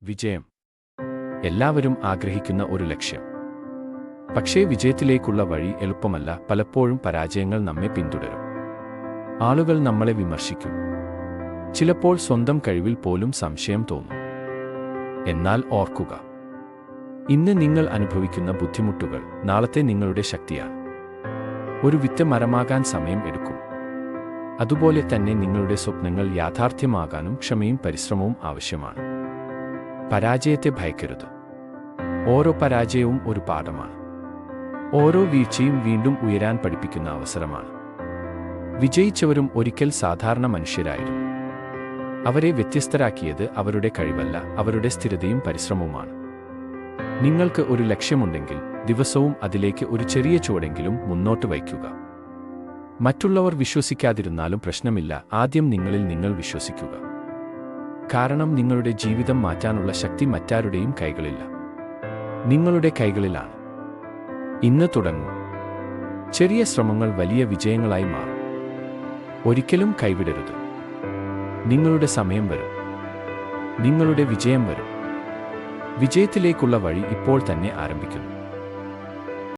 വിജയം. എല്ലാവരും ആഗ്രഹിക്കുന്ന ഒരു ലക്ഷ്യം. പക്ഷേ വിജയത്തിലേക്കുള്ള വഴി എളുപ്പമല്ല. പലപ്പോഴും പരാജയങ്ങൾ നമ്മെ പിന്തുടരും. ആളുകൾ നമ്മളെ വിമർശിക്കും. ചിലപ്പോൾ സ്വന്തം കഴിവിൽ പോലും സംശയം തോന്നും. എന്നാൽ ഓർക്കുക, ഇന്ന് നിങ്ങൾ അനുഭവിക്കുന്ന ബുദ്ധിമുട്ടുകൾ നാളത്തെ നിങ്ങളുടെ ശക്തിയാണ്. ഒരു വിത്ത് മരമാകാൻ സമയം എടുക്കും. അതുപോലെ തന്നെ നിങ്ങളുടെ സ്വപ്നങ്ങൾ യാഥാർത്ഥ്യമാകാനും ക്ഷമയും പരിശ്രമവും ആവശ്യമാണ്. പരാജയത്തെ ഭയക്കരുത്. ഓരോ പരാജയവും ഒരു പാഠമാണ്. ഓരോ വീഴ്ചയും വീണ്ടും ഉയരാൻ പഠിപ്പിക്കുന്ന അവസരമാണ്. വിജയിച്ചവരും ഒരിക്കൽ സാധാരണ മനുഷ്യരായിരുന്നു. അവരെ വ്യത്യസ്തരാക്കിയത് അവരുടെ കഴിവല്ല, അവരുടെ സ്ഥിരതയും പരിശ്രമവുമാണ്. നിങ്ങൾക്ക് ഒരു ലക്ഷ്യമുണ്ടെങ്കിൽ ദിവസവും അതിലേക്ക് ഒരു ചെറിയ ചുവടെങ്കിലും മുന്നോട്ട് വയ്ക്കുക. മറ്റുള്ളവർ വിശ്വസിക്കാതിരുന്നാലും പ്രശ്നമില്ല. ആദ്യം നിങ്ങളിൽ നിങ്ങൾ വിശ്വസിക്കുക. കാരണം നിങ്ങളുടെ ജീവിതം മാറ്റാനുള്ള ശക്തി മറ്റാരുടെയും കൈകളില്ല, നിങ്ങളുടെ കൈകളിലാണ്. ഇന്ന് തുടങ്ങൂ. ചെറിയ ശ്രമങ്ങൾ വലിയ വിജയങ്ങളായി മാറും. ഒരിക്കലും കൈവിടരുത്. നിങ്ങളുടെ സമയം വരും. നിങ്ങളുടെ വിജയം വരും. വിജയത്തിലേക്കുള്ള വഴി ഇപ്പോൾ തന്നെ ആരംഭിക്കുന്നു.